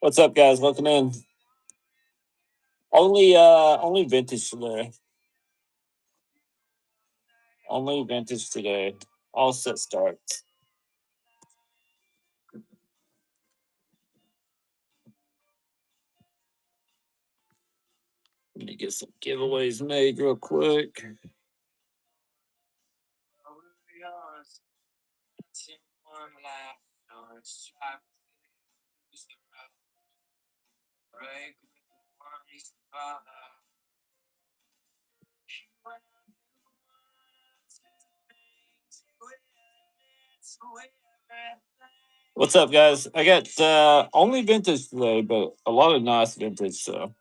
What's up, guys? Welcome in. Only vintage today. Only vintage today. All set starts. Let me get some giveaways made real quick. What's up, guys? I got only vintage today, but a lot of nice vintage, so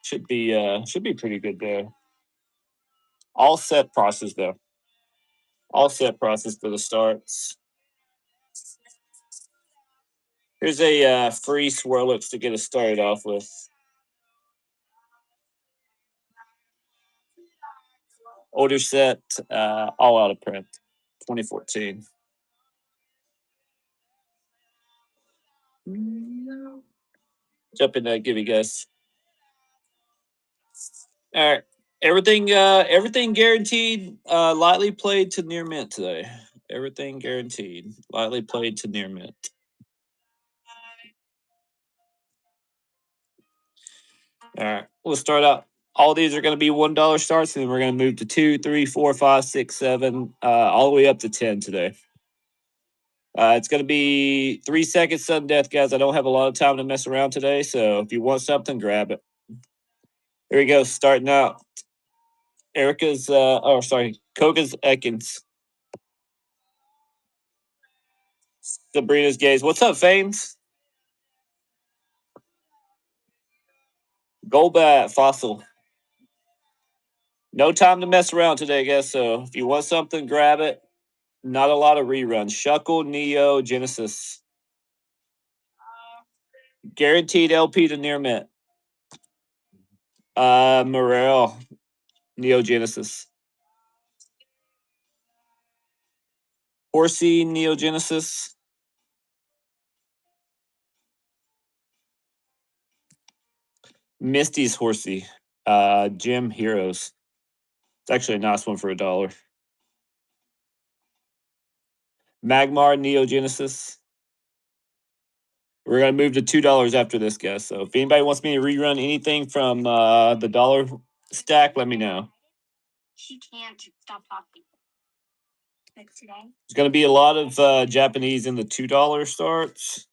should be pretty good there. All set process though. All set process for the starts. Here's a free Swirlix to get us started off with. Older set, all out of print, 2014. Jump in there, give you guys. All right, everything guaranteed. Lightly played to near mint today. Everything guaranteed. Lightly played to near mint. All right, we'll start out. All these are going to be $1 starts, and then we're going to move to 2, 3, 4, 5, 6, 7, all the way up to 10 today. It's going to be 3 seconds sudden death, guys. I don't have a lot of time to mess around today, so if you want something, grab it. Here we go. Starting out. Koga's Ekins. Sabrina's Gaze. What's up, Fames? Golbat Fossil. No time to mess around today, guys. So if you want something, grab it. Not a lot of reruns. Shuckle, Neo, Genesis. Guaranteed LP to near mint. Morel, Neo Genesis. Horsey, Neo Genesis. Misty's Horsey. Gym Heroes. It's actually a nice one for $1. Magmar, Neo Genesis. We're going to move to $2 after this, guys. So if anybody wants me to rerun anything from the dollar stack, let me know. She can't stop talking. There's going to be a lot of Japanese in the $2 starts,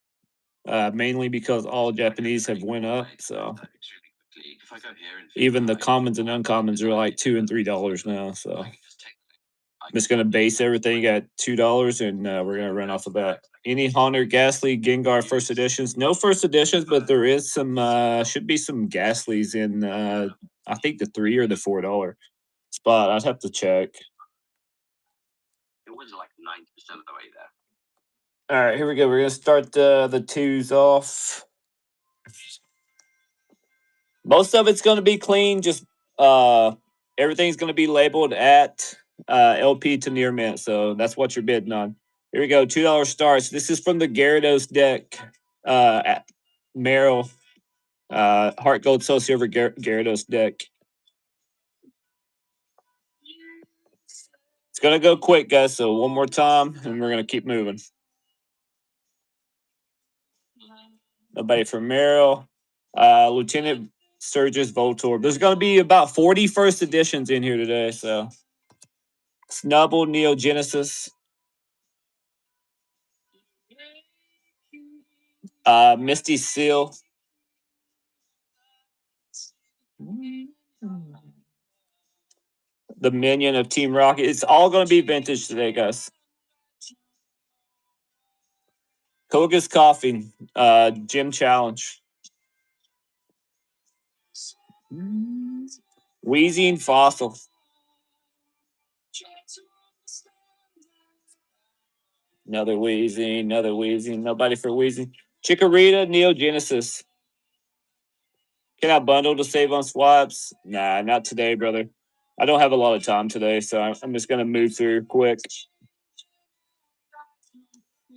mainly because all Japanese have went up. So even the commons and uncommons are like $2 and $3 now. So I'm just going to base everything at $2, and we're going to run off of that. Any Haunter, Ghastly, Gengar first editions? No first editions, but there is some, should be some Ghastlies in, I think the $3 or the $4 spot. I'd have to check. It was like 90% of the way there. All right, here we go. We're going to start the twos off. Most of it's going to be clean. Just everything's going to be labeled at LP to near mint. So that's what you're bidding on. Here we go. $2 starts. This is from the Gyarados deck. Merrill. Heart Gold Soul Silver Gyarados deck. It's going to go quick, guys. So one more time, and we're going to keep moving. Nobody from Merrill. Lieutenant Surges Voltorb. There's going to be about 40 first editions in here today. So Snubble, Neo Genesis. Misty Seal. The minion of Team Rocket. It's all going to be vintage today, guys. Koga's Coffee. Gym Challenge. Wheezing Fossil. Another Wheezing. Nobody for Wheezing. Chikorita, Neo Genesis. Can I bundle to save on swaps? Nah, not today, brother. I don't have a lot of time today, so I'm just going to move through quick.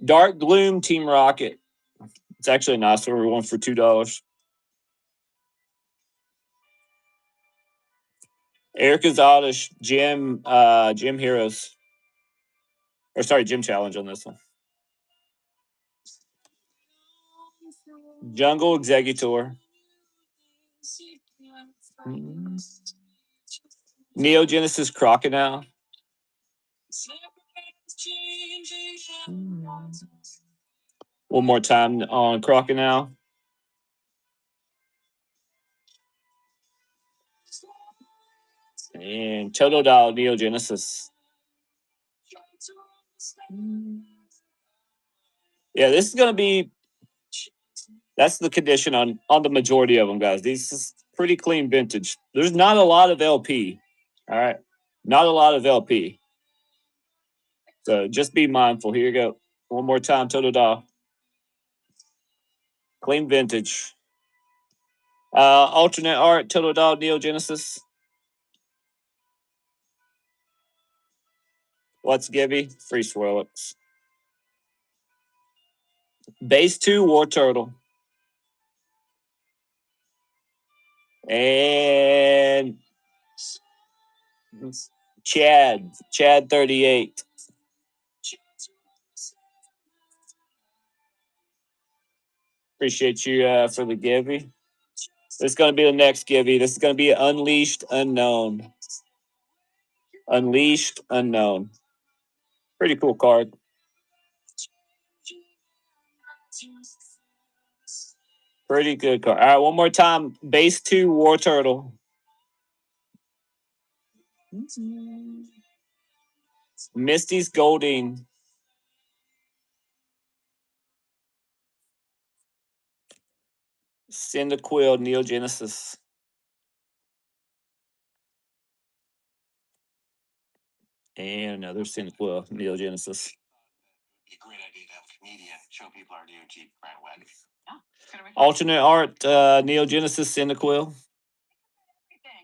Dark Gloom, Team Rocket. It's actually a nice one. We won for $2. Erica's Oddish, Gym Heroes. Or sorry, Gym Challenge on this one. Jungle Executor. Neo Genesis Crocodile. One more time on Crocodile. And Totodile Neo Genesis. Yeah, this is going to be. That's the condition on the majority of them, guys. These is pretty clean vintage. There's not a lot of LP. All right, not a lot of LP. So just be mindful. Here you go. One more time, Totodile. Clean vintage. Alternate art, Totodile Neo Genesis. What's Gibby? Free Swirlix. Base 2 War Turtle. And Chad 38. Appreciate you for the Gibby. This is going to be the next Gibby. This is going to be Unleashed Unknown. Unleashed Unknown. Pretty cool card. Pretty good card. All right, one more time. Base 2 War Turtle. Misty's Golding. Cyndaquil Neo Genesis. And another Cyndaquil Neo Genesis. Be a great idea to have a comedian show people our new Jeep Grand Wagon. Alternate art, Neo Genesis Cyndaquil.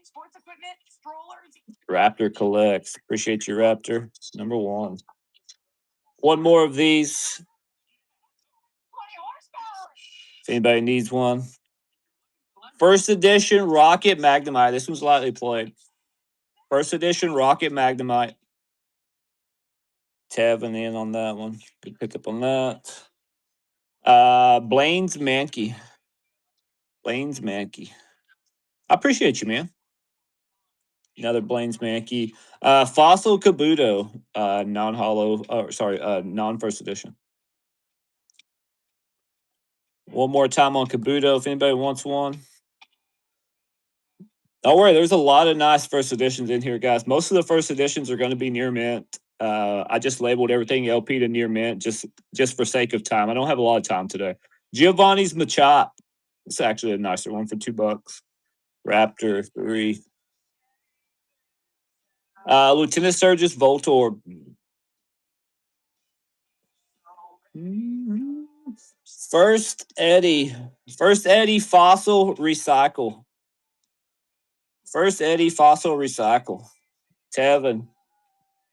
Sports equipment, strollers. Raptor collects. Appreciate you, Raptor. Number 1. One more of these. If anybody needs one. First edition Rocket Magnemite. This one's lightly played. First edition Rocket Magnemite. Tevin in on that one. Good pickup on that. Blaine's Mankey. Blaine's Mankey. I appreciate you, man. Another Blaine's Mankey. Fossil Kabuto. Non-first edition. One more time on Kabuto if anybody wants one. Don't worry, there's a lot of nice first editions in here, guys. Most of the first editions are going to be near mint. I just labeled everything LP to near mint just for sake of time. I don't have a lot of time today. Giovanni's Machop. It's actually a nicer one for $2. Raptor 3. Lieutenant Surge's Voltorb. First Eddie Fossil Recycle. First Eddie Fossil Recycle. Tevin.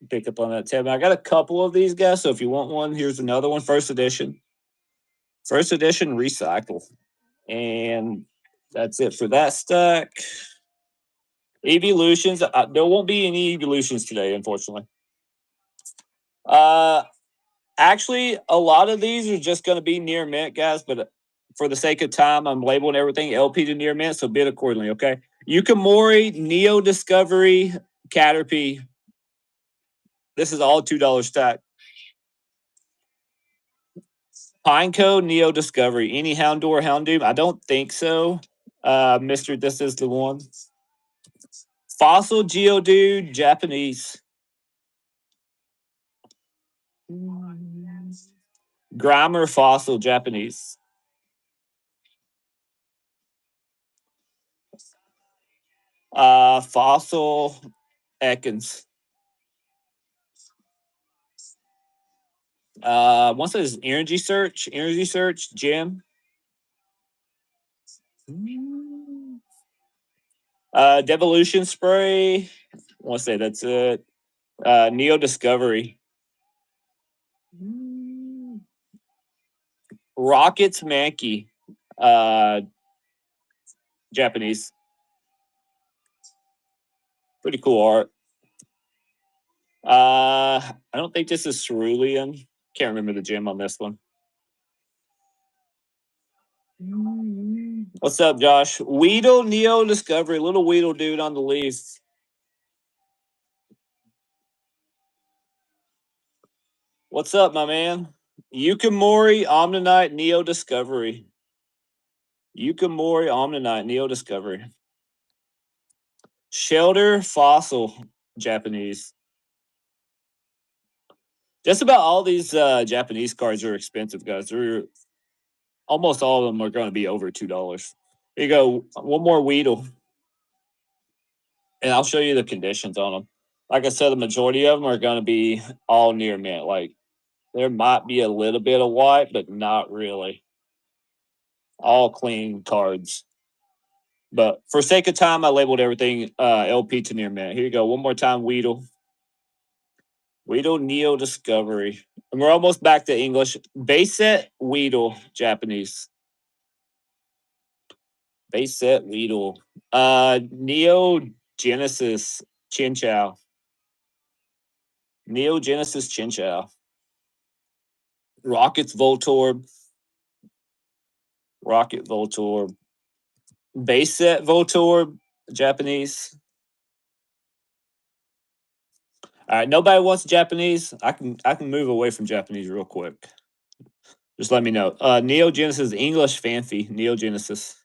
Pick up on that, Tevin. I got a couple of these guys, so if you want one, here's another one. First edition. First edition Recycle. And that's it for that stack. Evolutions. There won't be any evolutions today, unfortunately. Actually, a lot of these are just going to be near mint, guys, but for the sake of time, I'm labeling everything LP to near mint, so bid accordingly, okay? Yukimori, Neo Discovery, Caterpie. This is all $2 stack. Pineco, Neo Discovery. Any Houndour, Houndoom? I don't think so. Mr. This is the one. Fossil Geodude, Japanese. Grimer Fossil, Japanese. Fossil Ekans. One says Energy Search, Jim. Devolution Spray. I want to say that's it. Neo Discovery. Rockets Mankey. Japanese. Pretty cool art. I don't think this is cerulean. Can't remember the gem on this one. What's up, Josh? Weedle Neo Discovery, little Weedle dude on the leaf. What's up, my man? Yukimori Omnanite Neo Discovery. Yukimori Omnanite Neo Discovery. Shelter Fossil Japanese. Just about all these Japanese cards are expensive, guys. They're almost all of them are going to be over $2. Here you go. One more Weedle. And I'll show you the conditions on them. Like I said, the majority of them are going to be all near mint. Like there might be a little bit of white, but not really. All clean cards. But for sake of time, I labeled everything LP to near mint. Here you go. One more time, Weedle. Weedle Neo Discovery. And we're almost back to English. Base set Weedle Japanese. Base set Weedle. Neo Genesis Chinchou. Neo Genesis Chinchou. Rockets Voltorb. Rocket Voltorb. Base set Voltorb Japanese. All right, nobody wants Japanese. I can move away from Japanese real quick. Just let me know. Neo Genesis English Fanfi. Neo Genesis.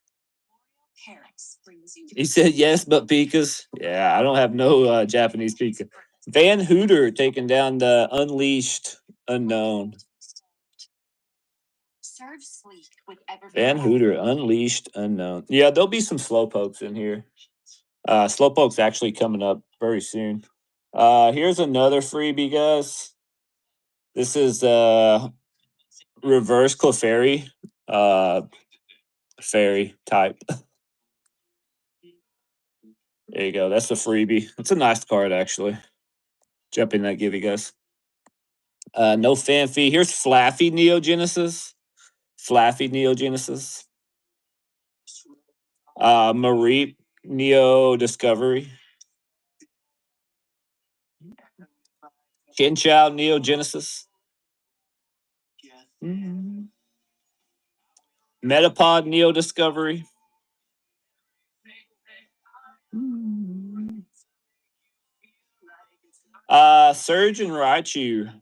He said yes, but Pikas. Yeah, I don't have no Japanese Pika. Van Hooter taking down the Unleashed Unknown. Van Hooter Unleashed Unknown. Yeah, there'll be some Slowpokes in here. Slowpoke's actually coming up very soon. Here's another freebie, guys. This is Reverse Clefairy. Fairy type. There you go. That's a freebie. It's a nice card, actually. Jump in that give you guys. No fan fee. Here's Flaffy Neogenesis. Flaffy Neogenesis. Mareep Neo Discovery. Chinchou Neogenesis. Metapod Neo Discovery. Surge and Raichu.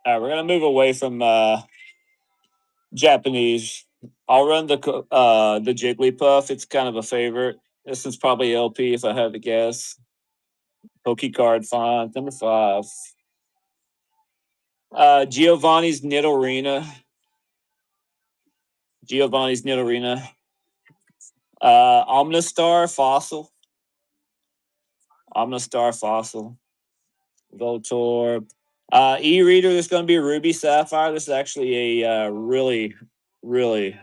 All right, we're gonna move away from Japanese. I'll run the Jigglypuff. It's kind of a favorite. This is probably LP if I had to guess. Pokecard font number 5. Giovanni's Nidorina. Giovanni's Nidorina. Omnistar Fossil. Omnistar Fossil. Voltorb. E-Reader, there's going to be a Ruby Sapphire. This is actually a really, really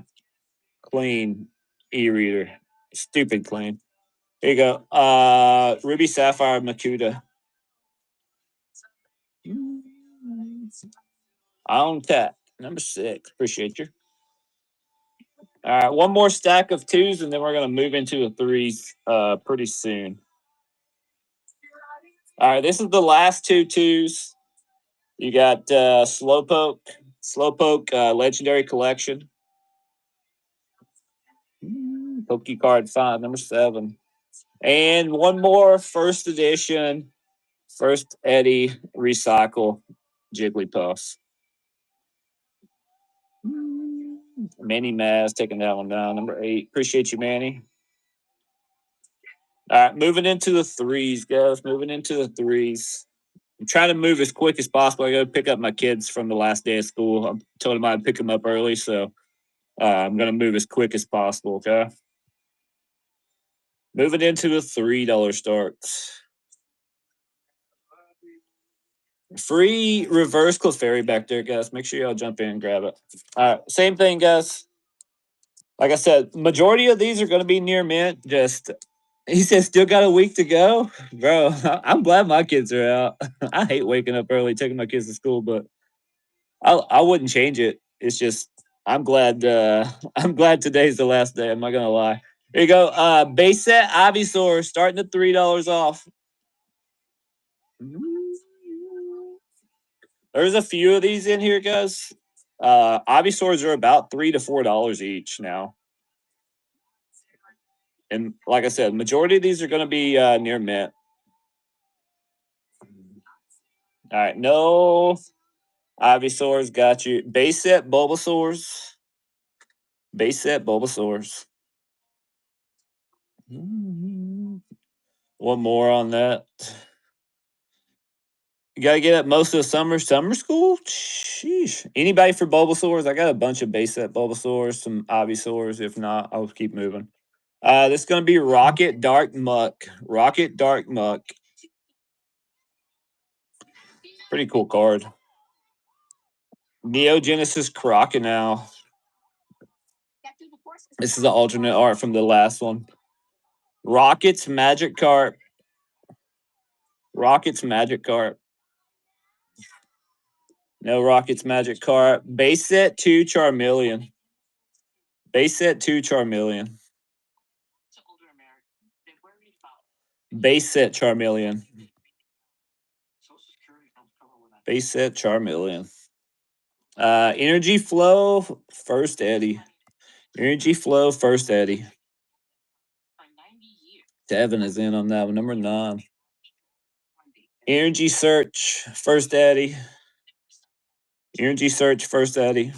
clean E-Reader. Stupid clean. Here you go. Ruby Sapphire Makuta. On tap. Number 6. Appreciate you. All right, one more stack of 2s, and then we're going to move into a 3s pretty soon. All right, this is the last 2 2s. You got Slowpoke Legendary Collection. Pokecard 5, number 7. And one more first edition, First Eddie Recycle Jigglypuffs. Manny Maz taking that one down, number 8. Appreciate you, Manny. All right, moving into the 3s, guys. Moving into the 3s. I'm trying to move as quick as possible. I got to pick up my kids from the last day of school. I told them I'd pick them up early, so I'm going to move as quick as possible, okay? Moving into the $3 starts. Free reverse Clefairy back there, guys. Make sure y'all jump in and grab it. All right, same thing, guys. Like I said, majority of these are going to be near mint. Just He said, "Still got a week to go, bro." I'm glad my kids are out. I hate waking up early, taking my kids to school, but I wouldn't change it. It's just I'm glad. I'm glad today's the last day. I'm not gonna lie. Here you go. Base set Ivysaur starting at $3 off. There's a few of these in here, guys. Ivysaurs are about $3 to $4 each now. And like I said, majority of these are going to be near mint. All right, no Ivysaurs, got you. Base set Bulbasaurs. Base set Bulbasaurs. One more on that. You gotta get up most of the summer school. Sheesh. Anybody for Bulbasaurs? I got a bunch of base set Bulbasaurs, some Ivysaurs. If not, I'll keep moving. This is gonna be Rocket Dark Muck. Rocket Dark Muck. Pretty cool card. Neogenesis Crocodile. This is the alternate art from the last one. Rocket's Magikarp. Rocket's Magikarp. No Rocket's Magikarp. Base set 2 Charmeleon. Base set 2 Charmeleon. Base set Charmeleon. Base set Charmeleon. Energy Flow, First Eddie. Energy Flow, First Eddie. Devin is in on that one. Number 9. Energy Search, First Eddie. Energy Search, First Eddie.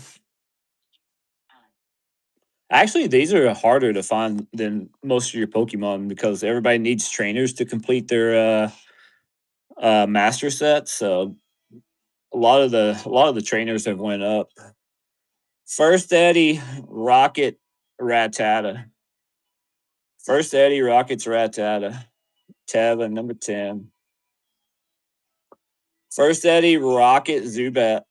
Actually, these are harder to find than most of your Pokemon because everybody needs trainers to complete their master sets. So a lot of the trainers have went up. First Eddie, Rocket, Rattata. First Eddie, Rocket's Rattata. Tevin, number 10. First Eddie, Rocket, Zubat.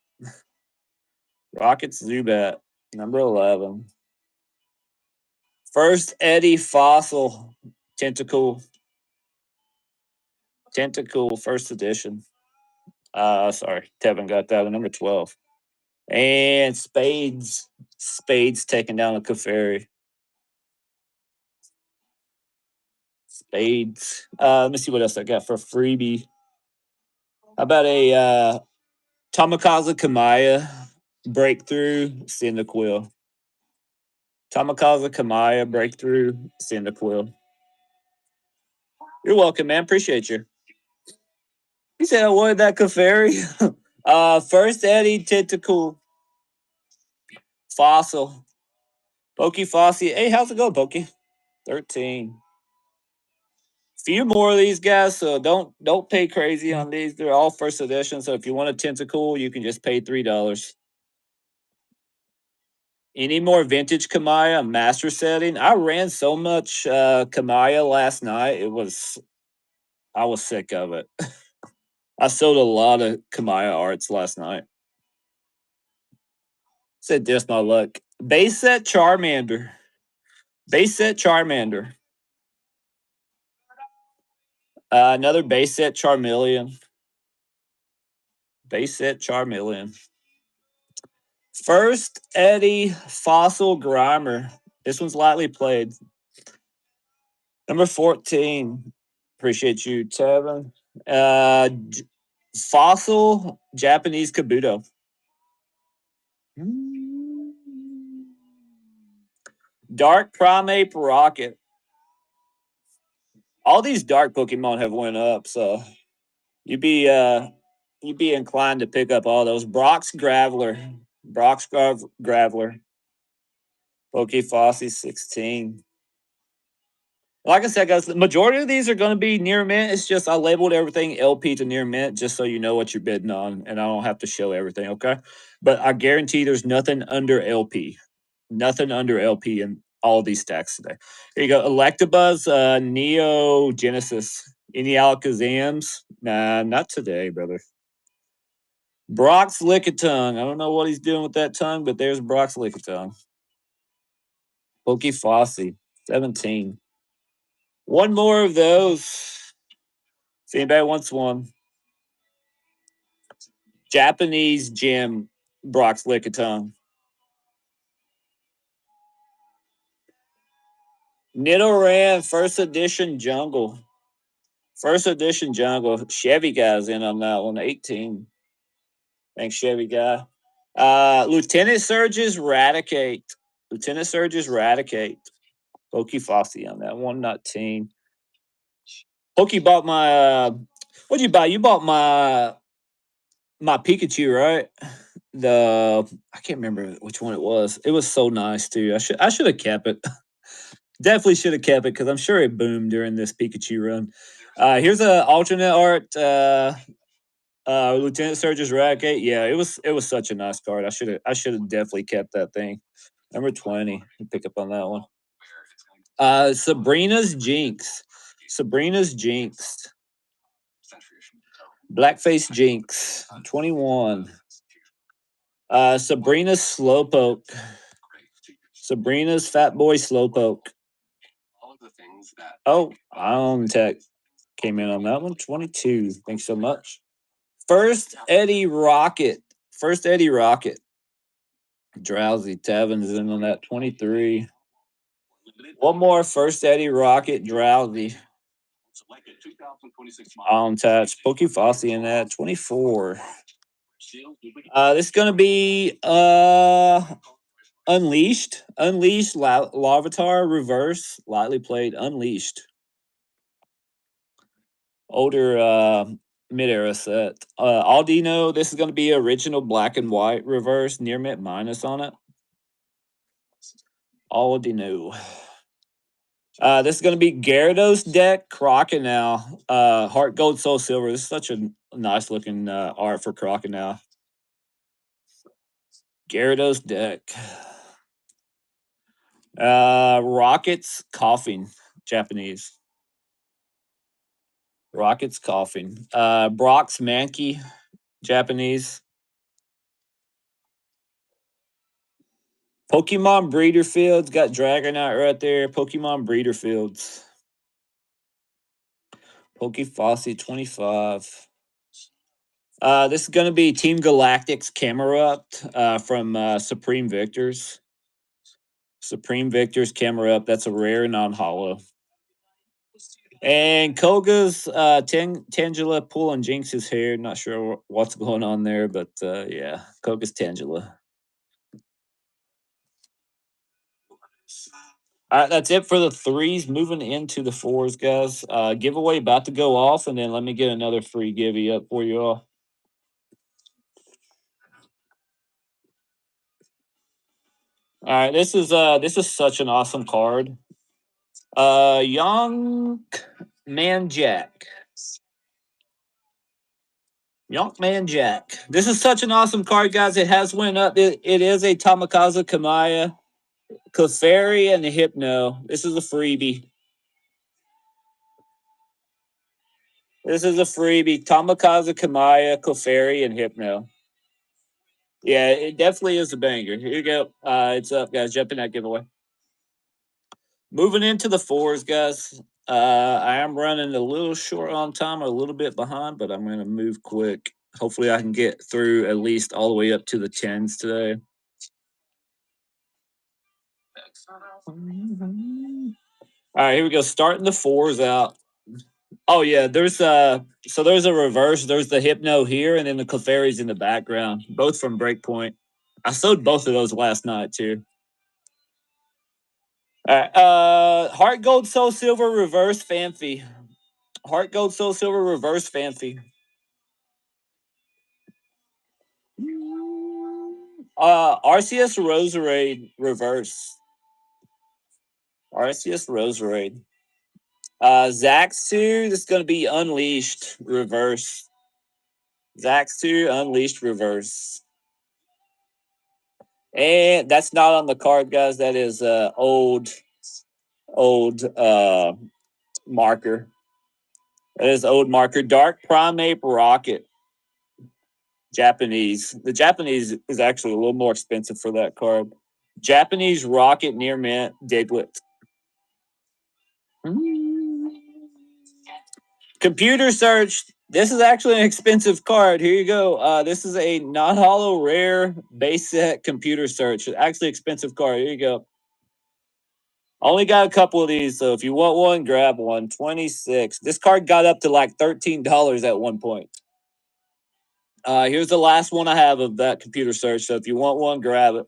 Rocket's Zubat, number 11. First Eddie, Fossil, Tentacool. Tentacool, first edition. Sorry, Tevin got that at number 12. And Spades. Spades taking down a Clefairy. Spades. Let me see what else I got for freebie. How about a Tamakaza Kamaya Breakthrough Cyndaquil? Tamakaza Kamaya Breakthrough Cyndaquil. You're welcome, man. Appreciate you. He said I wanted that Clefairy. First Eddie Tentacool. Fossil. Pokey Fossy. Hey, how's it going, Pokey? 13. Few more of these guys, so don't pay crazy on these. They're all first edition. So if you want a Tentacool, you can just pay $3. Any more vintage Kamaya master setting? I ran so much Kamaya last night. I was sick of it. I sold a lot of Kamaya arts last night. Said just my luck. Base set Charmander. Base set Charmander. Another base set Charmeleon. Base set Charmeleon. First Eddie Fossil Grimer. This one's lightly played. Number 14. Appreciate you, Tevin. Fossil Japanese Kabuto. Dark Primeape Rocket. All these dark Pokemon have went up, so you'd be inclined to pick up all those. Brock's Graveler. Brock's Graveler. Pokefossy 16. Like I said, guys, the majority of these are going to be near mint. It's just I labeled everything LP to near mint just so you know what you're bidding on, and I don't have to show everything, okay? But I guarantee there's nothing under LP. Nothing under LP in all these stacks today. Here you go. Electabuzz, Neo Genesis. Any Alakazams? Nah, not today, brother. Brock's Lickitung. I don't know what he's doing with that tongue, but there's Brock's Lickitung. Pokefossy, 17. One more of those. If anybody wants one. Japanese gem Brock's Lickitung. Nidoran first edition jungle. First edition jungle. Chevy guys in on that one. 18. Thanks, Chevy guy. Lieutenant Surge's Raticate. Lieutenant Surge's Raticate. Pokey Fossey on that one, not Teen. Pokey bought my what'd you buy? You bought my Pikachu, right? I can't remember which one it was. It was so nice too. I should have kept it. Definitely should have kept it because I'm sure it boomed during this Pikachu run. Here's an alternate art. Lieutenant Surge's Raticate. Yeah, it was such a nice card. I should have definitely kept that thing. Number 20. Pick up on that one. Sabrina's Jinx. Sabrina's Jinx. Blackface Jinx. 21. Sabrina's Slowpoke. Sabrina's Fat Boy Slowpoke. Oh, Ion Tech came in on that one. 22. Thanks so much. First Eddie Rocket. First Eddie Rocket. Drowsy Tavin's in on that. 23. One more First Eddie Rocket. Drowsy. On touch. Pokey Fossey in that. 24. This is gonna be Unleashed. Unleashed Larvitar reverse. Lightly played Unleashed. Older mid-era set. Aldino, this is gonna be original black and white reverse, near mint minus on it. Aldino. This is going to be Gyarados deck, Crocodile, Heart Gold, Soul Silver. This is such a nice looking art for Crocodile. Gyarados deck. Rockets Coughing, Japanese. Rockets Coughing. Brock's Mankey, Japanese. Pokemon Breeder Fields, got Dragonite right there. Pokemon Breeder Fields. Pokey Fossey 25. This is going to be Team Galactic's Camerupt from Supreme Victors. Supreme Victors Camerupt. That's a rare non-hollow. And Koga's Tangela pulling Jinx's hair. Not sure what's going on there, but yeah, Koga's Tangela. All right, that's it for the threes. Moving into the fours, guys. Giveaway about to go off, and then let me get another free givey up for you all. All right, this is such an awesome card. Young Man Jack. Young Man Jack. This is such an awesome card, guys. It has went up. It is a Tamakaza Kamaya, Clefairy, and the Hypno. This is a freebie. This is a freebie. Tamakaza Kamaya, Clefairy, and Hypno. Yeah, it definitely is a banger. Here you go. It's up, guys. Jump in that giveaway. Moving into the fours, guys. I am running a little short on time, or a little bit behind, but I'm going to move quick. Hopefully, I can get through at least all the way up to the 10s today. All right, here we go. Starting the fours out. Oh yeah, there's a reverse. There's the Hypno here, and then the Clefairy's in the background, both from Breakpoint. I sold both of those last night too. All right, Heart Gold Soul Silver reverse Fanfi. Heart Gold Soul Silver reverse Fanfi. RCS Roserade reverse. RCS Roserade. Zaxu, this is going to be Unleashed reverse. Zaxu Unleashed reverse. And that's not on the card, guys. That is old marker. That is old marker. Dark Primeape Rocket. Japanese. The Japanese is actually a little more expensive for that card. Japanese Rocket near mint Diglett. Computer search. This is actually an expensive card. Here you go. This is a non-hollow rare base set computer search. Actually expensive card. Here you go. Only got a couple of these, so if you want one, grab one. 26. This card got up to like $13 at one point. Here's the last one I have of that computer search. So if you want one, grab it.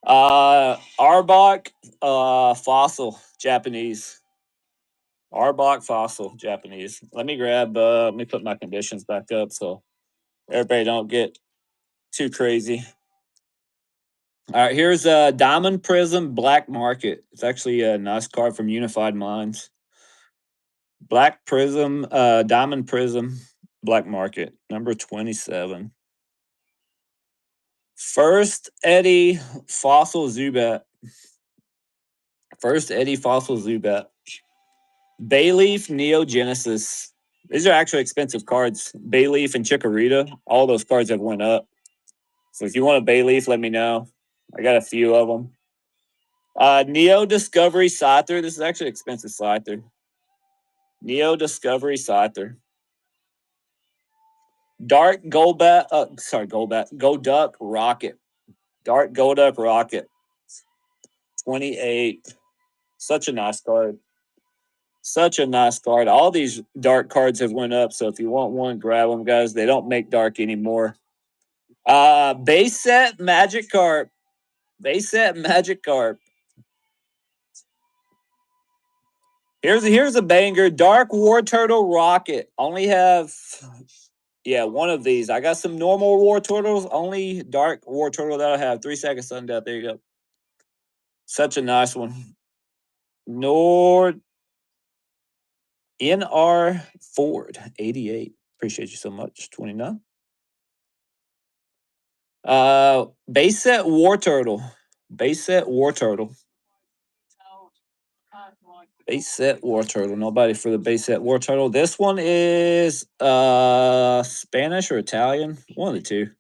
Arbok fossil Japanese. Arbok fossil Japanese. Let me grab. Let me put my conditions back up so everybody don't get too crazy. All right, here's a Diamond Prism Black Market. It's actually a nice card from Unified Minds. Black Prism, Diamond Prism Black Market, number 27. First Eddie Fossil Zubat. First Eddie Fossil Zubat. Bayleaf Neogenesis. These are actually expensive cards. Bayleaf and Chikorita. All those cards have went up. So if you want a Bayleaf, let me know. I got a few of them. Neo Discovery Scyther. This is actually expensive Scyther. Neo Discovery Scyther. Dark Golbat. Golbat. Golduck Rocket. Dark Golduck Rocket. 28. Such a nice card. Such a nice card. All these dark cards have went up, so if you want one, grab them, guys. They don't make dark anymore. Base set Magikarp. Base set Magikarp. Here's a banger. Dark Wartortle Rocket. Only have one of these. I got some normal Wartortles. Only Dark Wartortle that I have. 3 seconds sundeath. There you go. Such a nice one. NR Ford 88. Appreciate you so much. 29. Base set Wartortle. Base set Wartortle. Base set Wartortle. Nobody for the base set Wartortle. This one is Spanish or Italian. One of the two.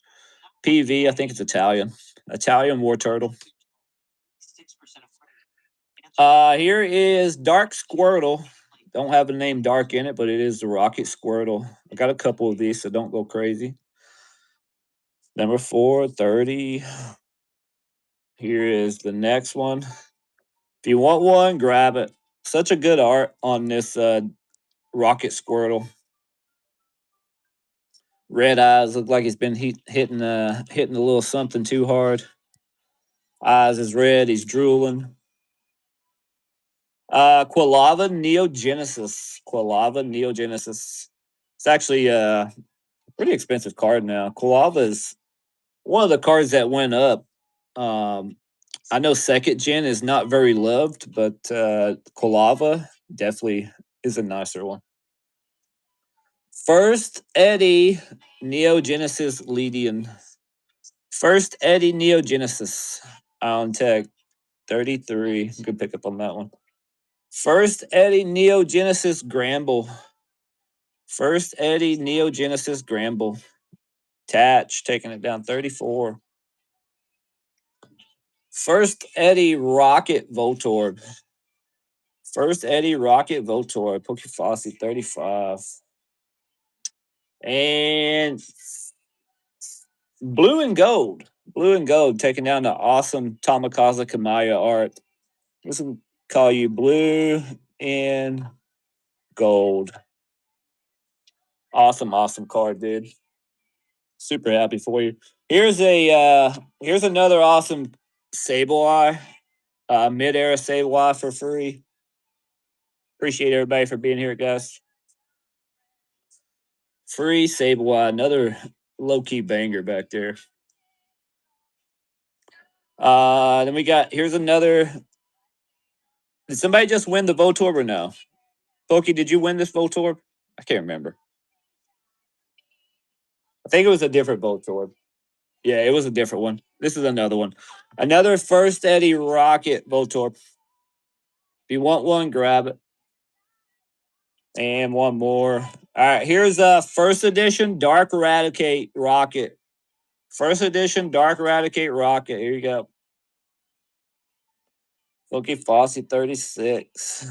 PV, I think it's Italian. Italian Wartortle. Here is Dark Squirtle. Don't have the name Dark in it, but it is the Rocket Squirtle. I got a couple of these, so don't go crazy. Number 430. Here is the next one. If you want one, grab it. Such a good art on this Rocket Squirtle. Red eyes, look like he's been hitting a little something too hard. Eyes is red. He's drooling. Quilava Neogenesis. Quilava Neogenesis. It's actually a pretty expensive card now. Quilava is one of the cards that went up. I know second gen is not very loved, but Quilava definitely is a nicer one. First Eddie Neogenesis Leadian. First Eddie Neogenesis on tech 33. Good pickup on that one. First Eddie Neogenesis Gramble. First Eddie Neogenesis Gramble. Tatch taking it down 34. First Eddie Rocket Voltorb. First Eddie Rocket Voltorb. Pokefossi 35. And Blue and Gold. Blue and Gold taking down the awesome Tamakaza Kamaya art. This will call you Blue and Gold. Awesome, awesome card, dude. Super happy for you. Here's another awesome Sableye. Mid-era Sableye for free. Appreciate everybody for being here, guys. Free Sableye, another low-key banger back there. Then we got, here's another. Did somebody just win the Voltorb or no? Pokey, did you win this Voltorb? I can't remember. I think it was a different Voltorb. Yeah, it was a different one. This is another one. Another First Eddie Rocket Voltorb. If you want one, grab it. And one more. All right, here's a first edition Dark Eradicate Rocket. First edition Dark Eradicate Rocket. Here you go. Pokefossi 36.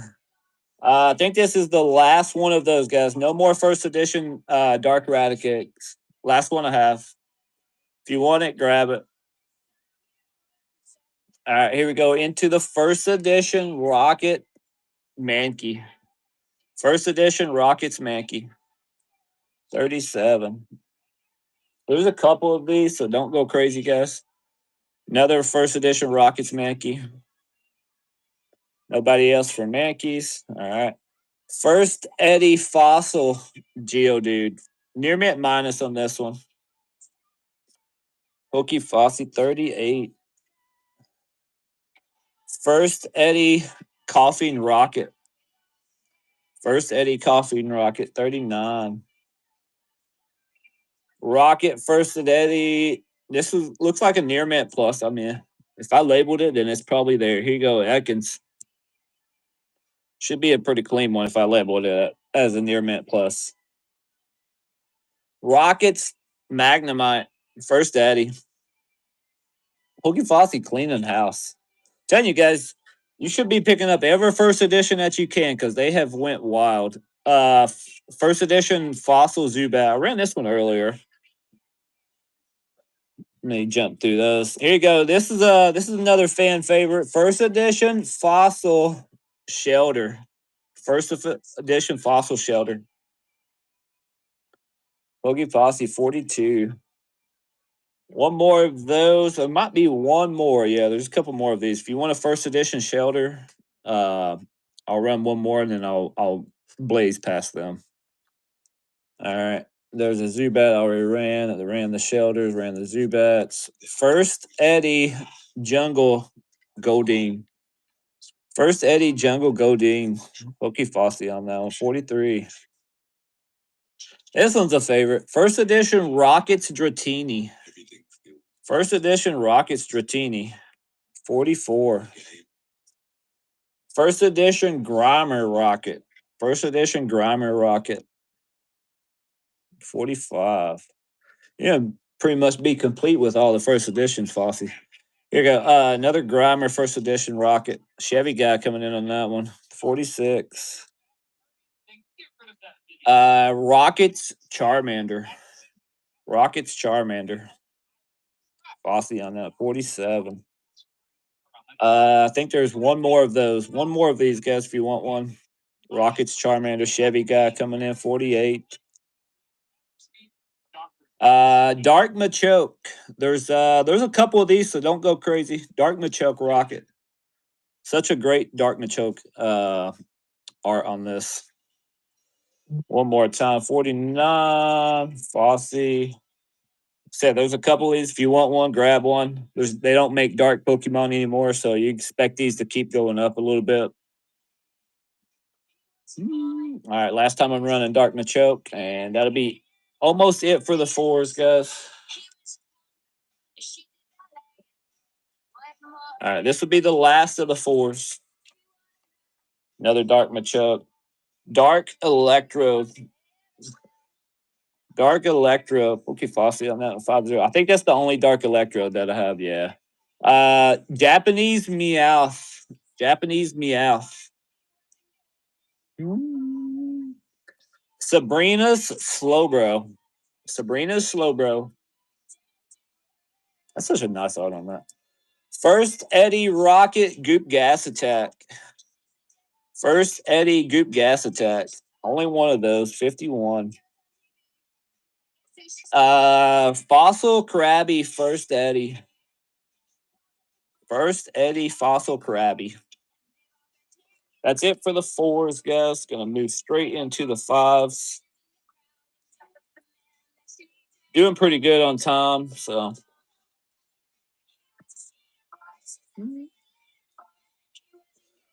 I think this is the last one of those guys. No more first edition Dark Eradicates. Last one I have. If you want it, grab it. All right, here we go into the first edition Rocket Mankey. First edition Rockets Mankey. 37. There's a couple of these, so don't go crazy, guys. Another first edition Rockets Mankey. Nobody else for Mankeys. All right. First Eddie Fossil Geodude. Near mint minus on this one. Pokey Fossey 38. First Eddie Coffee and Rocket. First Eddie Coffee and Rocket 39. Rocket first Eddie. This looks like a near mint plus. I mean, if I labeled it, then it's probably there. Here you go, Ekans. Should be a pretty clean one if I labeled it as a near mint plus. Rockets Magnemite first Eddie. Pokey Fossey cleaning house. Telling you guys, you should be picking up every first edition that you can because they have went wild. First edition Fossil Zubat. I ran this one earlier. Let me jump through those. Here you go. This is another fan favorite. First edition Fossil Shelter. First edition Fossil Shelter. Pokey Fossey 42. One more of those. There might be one more. Yeah, there's a couple more of these. If you want a first edition Shelter, I'll run one more and then I'll blaze past them. All right. There's a Zubat I already ran. I ran the Shelters, ran the Zubats. First Eddie Jungle Goldeen. First Eddie Jungle Goldeen. Pokey Fossey on that one. 43. This one's a favorite. First edition Rockets Dratini. First edition Rockets Dratini. 44. First edition Grimer Rocket. First edition Grimer Rocket. 45. Yeah, pretty much be complete with all the first editions, Fossey. Here you go. Another Grimer first edition Rocket. Chevy guy coming in on that one. 46. Rockets Charmander. Rockets Charmander. Fossey on that. 47. I think there's one more of those. One more of these guys if you want one. Rockets Charmander Chevy guy coming in 48. Dark Machoke. There's a couple of these, so don't go crazy. Dark Machoke Rocket. Such a great Dark Machoke art on this. One more time. 49. Fossey. Said there's a couple of these. If you want one, grab one. They don't make dark Pokemon anymore, so you expect these to keep going up a little bit. All right, last time I'm running Dark Machoke, and that'll be almost it for the fours, guys. All right, this would be the last of the fours. Another Dark Machoke. Dark Electro. Dark Electro. Okay, Fossey on that 5-0. I think that's the only Dark Electro that I have, yeah. Japanese Meowth. Japanese Meowth. Sabrina's Slowbro. Sabrina's Slowbro. That's such a nice art on that. First Eddie Rocket Goop Gas Attack. First Eddie Goop Gas Attack. Only one of those. 51. Fossil Krabby First Eddie. First Eddie Fossil Krabby. That's it for the fours, guys. Gonna move straight into the fives. Doing pretty good on time, so.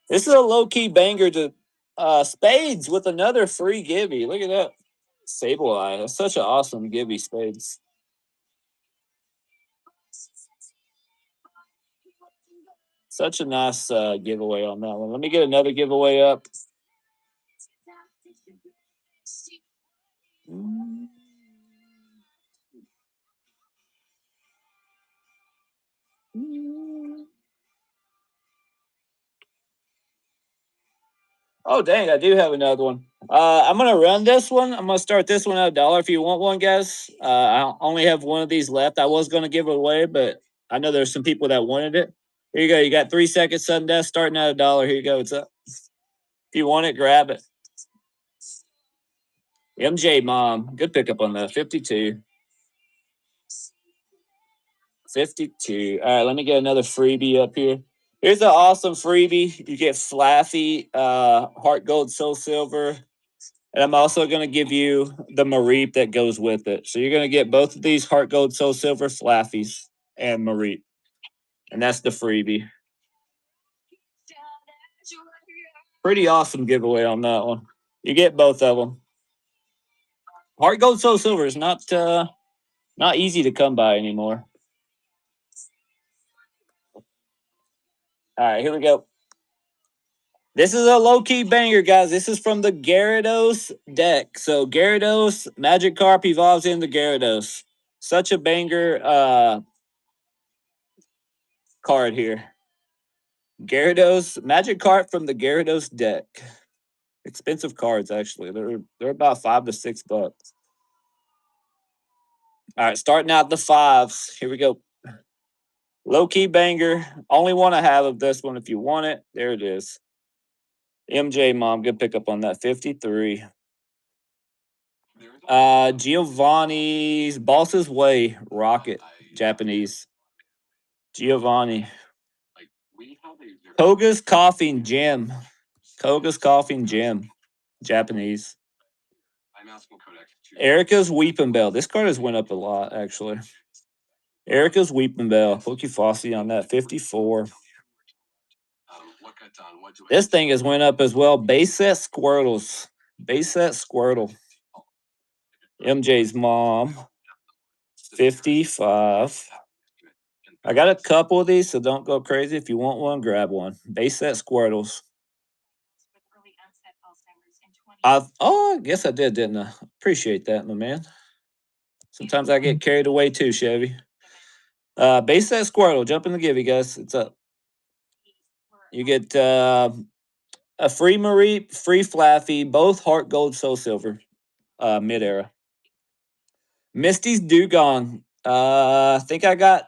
This is a low-key banger to Spades with another free Gibby. Look at that. Sableye. That's such an awesome Gibby, Spades. Such a nice giveaway on that one. Let me get another giveaway up. Oh, dang, I do have another one. I'm going to run this one. I'm going to start this one at $1 if you want one, guys. I only have one of these left. I was going to give it away, but I know there's some people that wanted it. Here you go. You got 3 seconds, sudden death, starting at $1. Here you go. It's up. If you want it, grab it. MJ Mom. Good pickup on that. 52. 52. All right, let me get another freebie up here. Here's an awesome freebie. You get Flaffy, Heart Gold, Soul Silver. And I'm also going to give you the Mareep that goes with it. So you're going to get both of these Heart Gold, Soul Silver, Flaffies, and Mareep. And that's the freebie. Pretty awesome giveaway on that one. You get both of them. Heart Gold, Soul Silver is not easy to come by anymore. All right, here we go. This is a low-key banger, guys. This is from the Gyarados deck. So Gyarados, Magikarp evolves into Gyarados. Such a banger card here. Gyarados, Magikarp from the Gyarados deck. Expensive cards, actually. They're about $5 to $6. All right, starting out the fives. Here we go. Low-key banger. Only one I have of this one. If you want it, there it is. MJ Mom, good pickup on that. 53. Giovanni's Boss's Way Rocket, Japanese. Giovanni. Koga's Coughing Gem. Koga's Coughing Gem, Japanese. Erica's Weeping Bell. This card has went up a lot, actually. Erica's Weeping Bell. Pokefossi on that. 54. This thing has went up as well. Base set Squirtles. Base set Squirtle. MJ's Mom. 55. I got a couple of these, so don't go crazy. If you want one, grab one. Base set Squirtles. I guess I did, didn't I? Appreciate that, my man. Sometimes I get carried away too, Chevy. Base set Squirtle. Jump in the give, you guys. It's up. You get a free Mareep, free Flaffy, both Heart Gold, Soul Silver, mid-era. Misty's Dugong. I think I got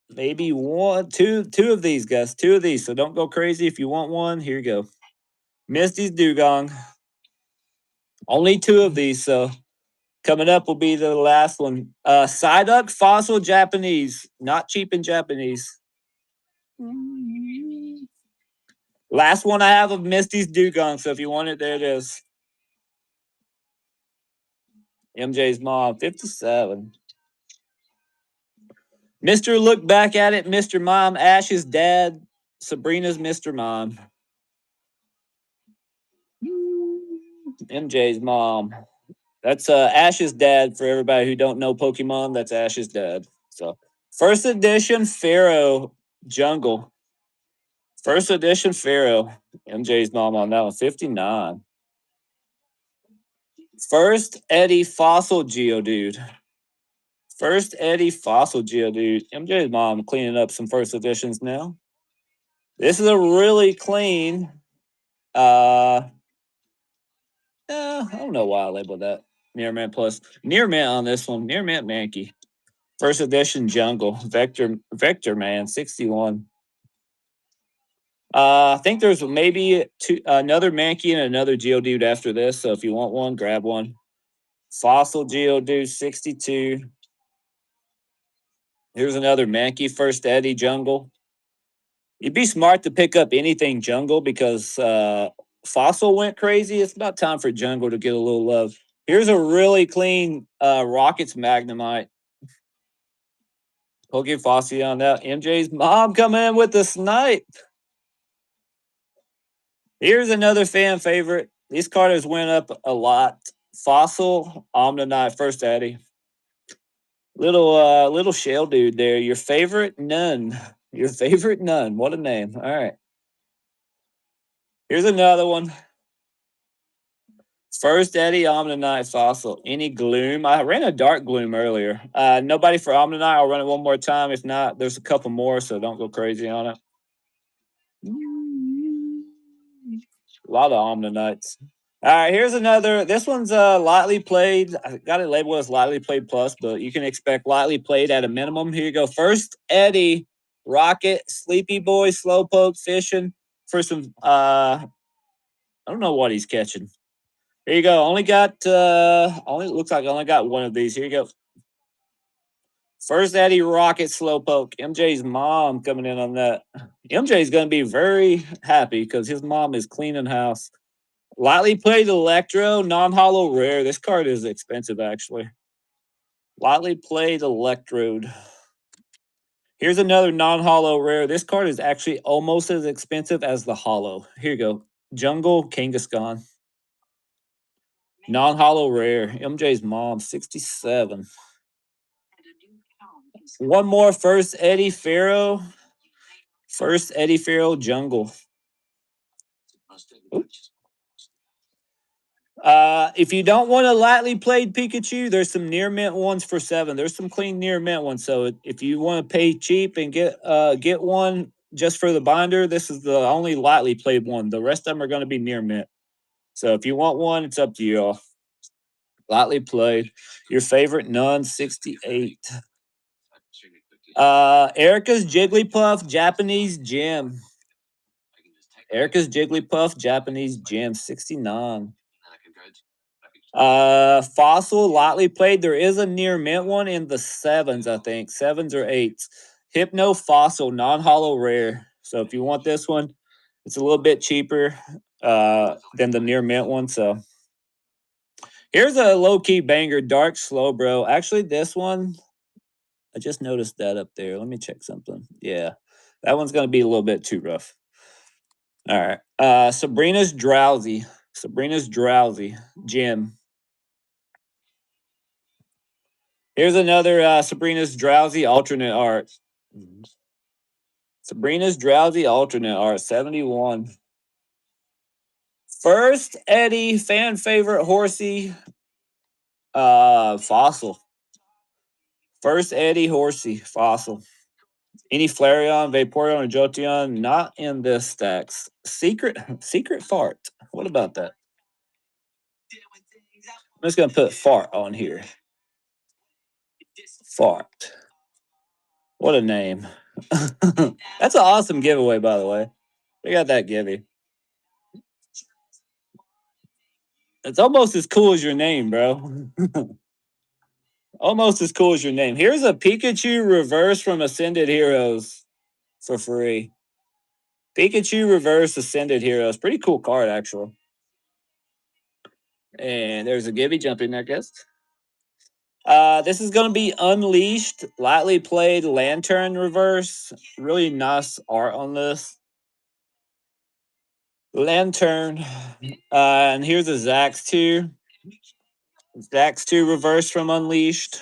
maybe two of these, guys. Two of these. So don't go crazy. If you want one, here you go. Misty's Dugong. Only two of these, so coming up will be the last one. Psyduck Fossil Japanese. Not cheap in Japanese. Last one I have of Misty's Dugong, so if you want it, there it is. MJ's Mom, 57. Mr. Look Back at It, Mr. Mom, Ash's dad, Sabrina's Mr. Mom. MJ's Mom. That's Ash's dad for everybody who don't know Pokemon. That's Ash's dad. So first edition Pharaoh Jungle. First edition Pharaoh. MJ's Mom on that one. 59. First Eddie Fossil Geodude. First Eddie Fossil Geodude. MJ's Mom cleaning up some first editions now. This is a really clean. I don't know why I labeled that. Near Man Plus. Near Man on this one. Near Man Mankey. First edition Jungle. Vector Man, 61. I think there's maybe another Mankey and another Geodude after this. So if you want one, grab one. Fossil Geodude, 62. Here's another Mankey, First Eddie Jungle. You'd be smart to pick up anything Jungle because Fossil went crazy. It's about time for Jungle to get a little love. Here's a really clean Rockets Magnemite. Pokefossi on that. MJ's Mom coming in with the snipe. Here's another fan favorite. These cards went up a lot. Fossil, Omnanite, First Eddie. Little shell dude there. Your favorite Nun. Your favorite Nun. What a name. All right. Here's another one. First Eddie, Omnanite, Fossil. Any Gloom? I ran a Dark Gloom earlier. Nobody for Omnanite. I'll run it one more time. If not, there's a couple more, so don't go crazy on it. A lot of Omninites. All right, here's another. This one's lightly played. I got it labeled as lightly played plus, but you can expect lightly played at a minimum. Here you go. First, Eddie, Rocket, Sleepy Boy, Slowpoke fishing for some. I don't know what he's catching. Here you go. Only looks like I only got one of these. Here you go. First Eddie Rocket Slowpoke. MJ's mom coming in on that. MJ's going to be very happy because his mom is cleaning house. Lightly played Electro, non-hollow rare. This card is expensive, actually. Lightly played Electrode. Here's another non-hollow rare. This card is actually almost as expensive as the hollow. Here you go. Jungle Kangaskhan. Non-hollow rare. MJ's mom, 67. One more. First Eddie Farrow. First Eddie Farrow Jungle. If you don't want a lightly played Pikachu, there's some near mint ones for 7. There's some clean near mint ones. So if you want to pay cheap and get one just for the binder, this is the only lightly played one. The rest of them are going to be near mint. So if you want one, it's up to you all. Lightly played. Your favorite Nun 68. Erica's Jigglypuff Japanese Gem. Erica's Jigglypuff Japanese Gem 69. Fossil lightly played. There is a near mint one in the 7s, I think 7s or 8s. Hypno Fossil non-hollow rare. So if you want this one, it's a little bit cheaper than the near mint one. So here's a low-key banger, Dark Slowbro. Actually, this one, I just noticed that up there. Let me check something. Yeah, that one's gonna be a little bit too rough. All right. Sabrina's Drowsy. Sabrina's Drowsy. Jim. Here's another Sabrina's Drowsy alternate art. Sabrina's Drowsy alternate art, 71. First Eddie fan favorite Horsey Fossil. First Eddie Horsey Fossil. Any Flareon, Vaporeon, or Jolteon not in this stacks. Secret fart. What about that? I'm just gonna put fart on here. Fart. What a name. That's an awesome giveaway, by the way. We got that givey. It's almost as cool as your name, bro. Almost as cool as your name. Here's a Pikachu reverse from Ascended Heroes for free. Pikachu reverse Ascended Heroes. Pretty cool card, actually. And there's a Gibby jumping there, guess. This is going to be Unleashed, lightly played Lantern reverse. Really nice art on this. Lantern. And here's a Zax 2. Zax 2 reverse from Unleashed.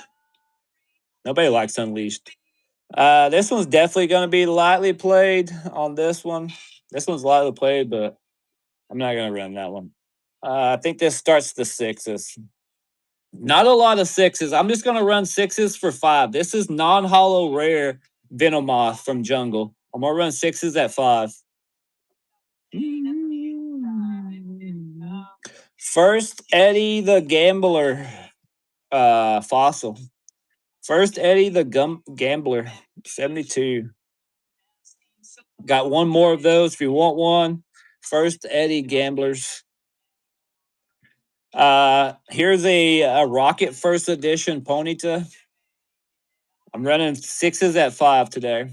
Nobody likes Unleashed. This one's definitely going to be lightly played on this one. This one's lightly played, but I'm not going to run that one. I think this starts the 6s. Not a lot of 6s. I'm just going to run 6s for 5. This is non-hollow rare Venomoth from Jungle. I'm going to run 6s at 5. First Eddie the Gambler Fossil. First Eddie the Gambler 72. Got one more of those if you want one. First Eddie Gamblers. Here's a Rocket First Edition Ponyta. I'm running 6s at 5 today.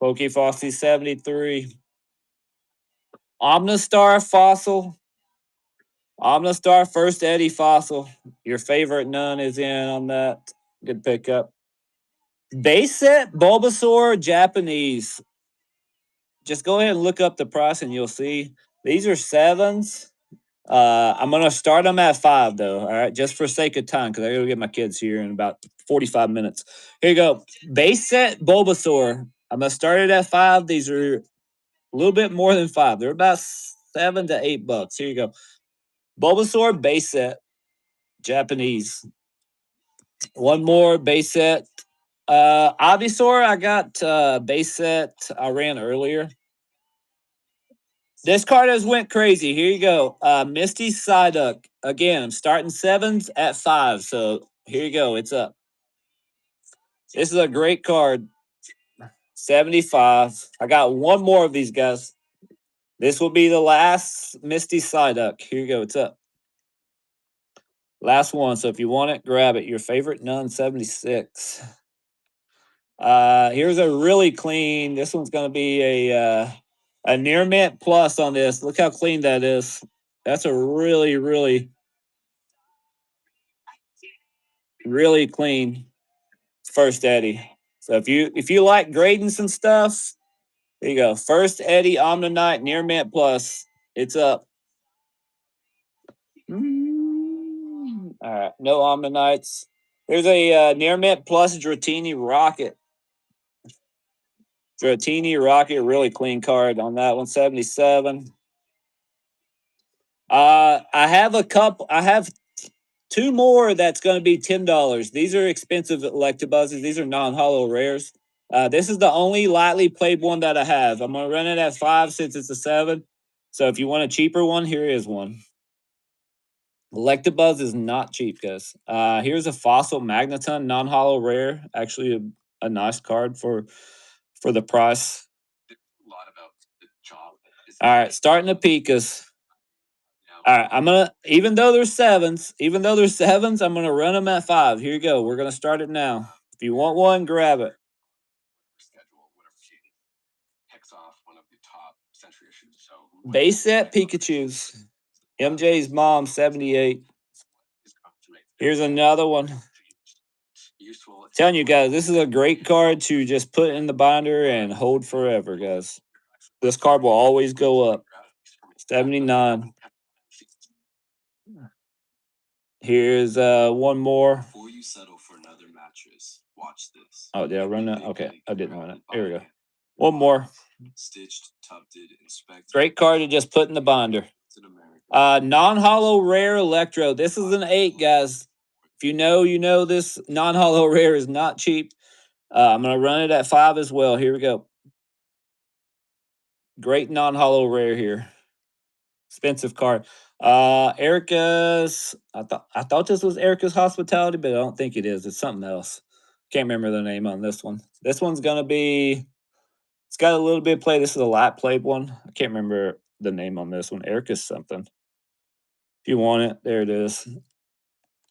Pokefossil 73. Omnistar Fossil. Omnistar First Eddie Fossil. Your favorite Nun is in on that. Good pickup. Base set Bulbasaur Japanese. Just go ahead and look up the price and you'll see. These are 7s. I'm going to start them at 5, though. All right. Just for sake of time, because I got to get my kids here in about 45 minutes. Here you go. Base set Bulbasaur. I'm going to start it at 5. These are a little bit more than 5. They're about $7 to $8. Here you go. Bulbasaur base set. Japanese. One more base set. Ivysaur, I got base set I ran earlier. This card has went crazy. Here you go. Misty Psyduck. Again, I'm starting sevens at 5. So here you go. It's up. This is a great card. 75. I got one more of these guys. This will be the last Misty Psyduck. Here you go. It's up. Last one. So if you want it, grab it. Your favorite Nun 76. Here's a really clean. This one's going to be a near mint plus on this. Look how clean that is. That's a really, really, really clean first Eddie. So if you like grading some stuff, there you go. First Eddie Omnanite near mint plus. It's up. All right, no Omnanites. There's a near mint plus Dratini Rocket. Dratini Rocket, really clean card on that one. 77. I have a couple. I have two more that's going to be $10. These are expensive Electabuzzes. These are non-hollow rares. This is the only lightly played one that I have. I'm going to run it at 5 since it's a 7. So if you want a cheaper one, here is one. Electabuzz is not cheap, guys. Here's a Fossil Magneton, non-hollow rare. Actually, a nice card for the price. All right, starting the Pikas. All right, I'm gonna even though there's sevens, I'm gonna run them at 5. Here you go. We're gonna start it now. If you want one, grab it. Base set Pikachu's. MJ's mom 78. Here's another one. Telling you guys, this is a great card to just put in the binder and hold forever, guys. This card will always go up. 79. Here's one more. Before you settle for another mattress, watch this. Oh, did I run that? Okay, I didn't run it. Here we go. One more. Stitched, tufted, inspected. Great card to just put in the binder. Non-hollow rare Electro. This is an 8, guys. If you know, you know this non-hollow rare is not cheap. I'm going to run it at 5 as well. Here we go. Great non-hollow rare here. Expensive card. Erica's. I thought this was Erica's Hospitality, but I don't think it is. It's something else. Can't remember the name on this one. This one's gonna be. It's got a little bit of play. This is a light played one. I can't remember the name on this one. Erica's something. If you want it, there it is.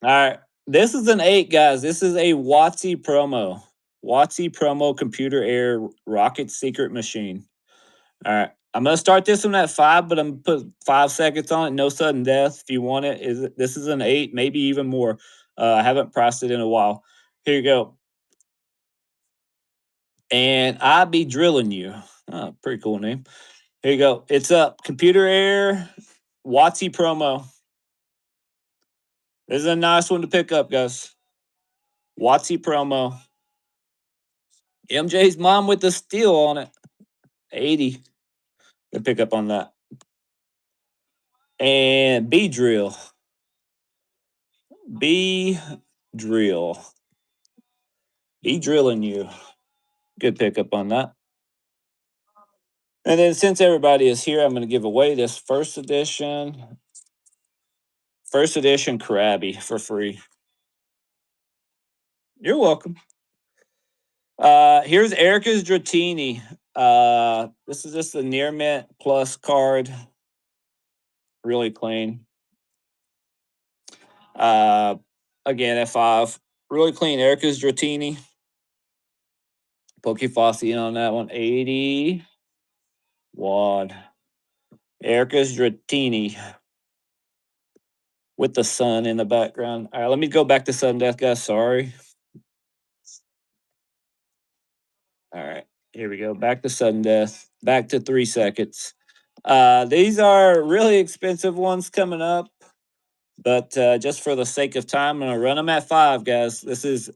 All right. This is an 8, guys. This is a WotC promo. WotC promo computer air rocket secret machine. All right. I'm gonna start this one at 5, but I'm gonna put 5 seconds on it. No sudden death. If you want it, this is an 8, maybe even more. I haven't priced it in a while. Here you go. And I be drilling you. Oh, pretty cool name. Here you go. It's up. Computer air WotC promo. This is a nice one to pick up, guys. WotC promo. MJ's mom with the steel on it. 80. Good pick up on that. And B drill. B drill. Be drilling you. Good pickup on that. And then since everybody is here, I'm going to give away this first edition Krabby for free. You're welcome. Here's Erica's Dratini. This is just a near mint plus card. Really clean. Again at 5. Really clean. Erica's Dratini. Pokefossi on that one. 81. Erica's Dratini. With the sun in the background. All right, let me go back to sudden death, guys. Sorry. All right, here we go. Back to sudden death. Back to 3 seconds. These are really expensive ones coming up, but just for the sake of time, I'm gonna run them at 5, guys. This is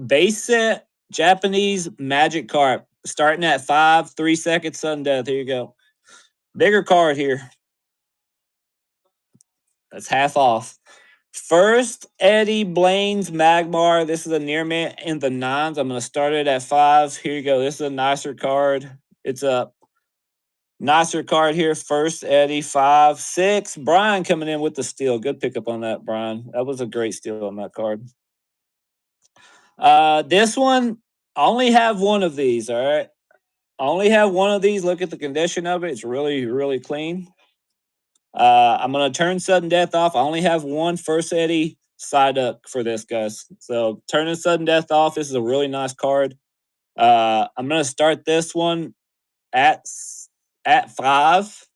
base set Japanese Magic Carp, starting at 5, 3 seconds sudden death. Here you go. Bigger card here. That's half off. First, Eddie Blaine's Magmar. This is a near mint in the 9s. I'm going to start it at 5s. Here you go. This is a nicer card. It's up. Nicer card here. First Eddie 5-6. Brian coming in with the steal. Good pickup on that, Brian. That was a great steal on that card. This one, I only have one of these. All right. I only have one of these. Look at the condition of it. It's really, really clean. I'm gonna turn sudden death off. I only have one first Eddie side up for this, guys. So turning sudden death off. This is a really nice card. I'm gonna start this one at 5.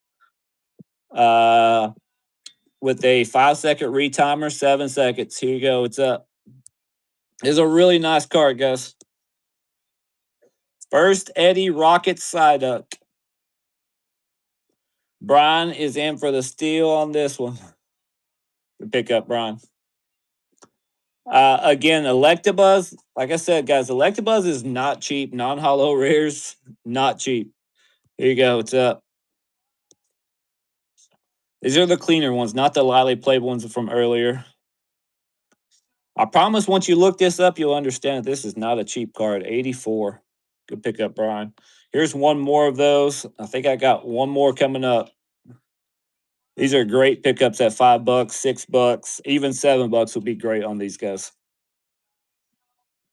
With a 5-second retimer, 7 seconds. Here you go. It's up. It's a really nice card, guys. First Eddie Rocket side up. Brian is in for the steal on this one. Good pick up, Brian. Again, Electabuzz. Like I said, guys, Electabuzz is not cheap. Non-hollow rares, not cheap. Here you go. It's up. These are the cleaner ones, not the lightly played ones from earlier. I promise once you look this up, you'll understand this is not a cheap card. 84. Good pick up, Brian. Here's one more of those. I think I got one more coming up. These are great pickups at $5, $6, even $7 would be great on these guys.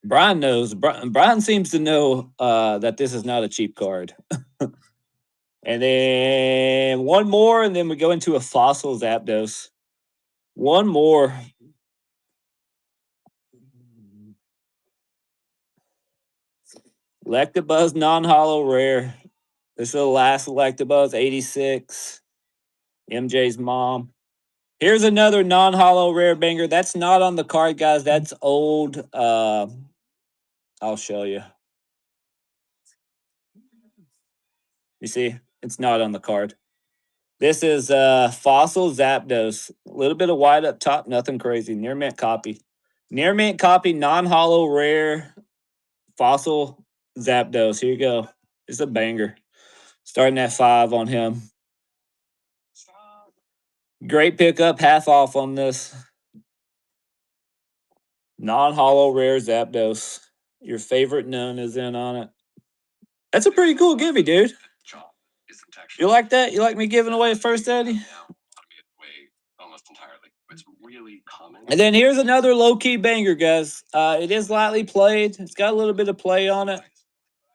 Brian knows. Brian seems to know that this is not a cheap card. And then one more, and then we go into a fossil Zapdos. One more. Electabuzz non-hollow rare. This is the last Electabuzz, 86. MJ's mom. Here's another non-hollow rare banger. That's not on the card, guys. That's old. I'll show you. You see, it's not on the card. This is Fossil Zapdos. A little bit of white up top, nothing crazy. Near mint copy. Near mint copy, non-hollow rare Fossil Zapdos. Here you go. It's a banger. Starting at 5 on him. Great pickup, half off on this. Non-hollow rare Zapdos. Your favorite known is in on it. That's a pretty cool givey, dude. You like that? You like me giving away first Eddie? And then here's another low-key banger, guys. It is lightly played. It's got a little bit of play on it.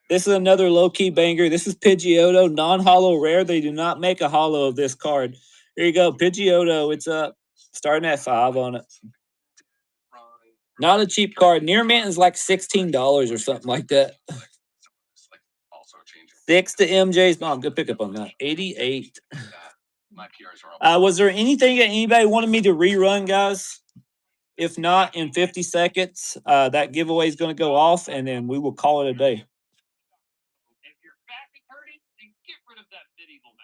This is another low-key banger. This is Pidgeotto, non-hollow rare. They do not make a hollow of this card. Here you go, Pidgeotto. It's up. Starting at 5 on it. Not a cheap card. Near mint is like $16 or something like that. 6 to MJ's mom. Good pickup on that. 88. Was there anything that anybody wanted me to rerun, guys? If not, in 50 seconds, that giveaway is going to go off, and then we will call it a day.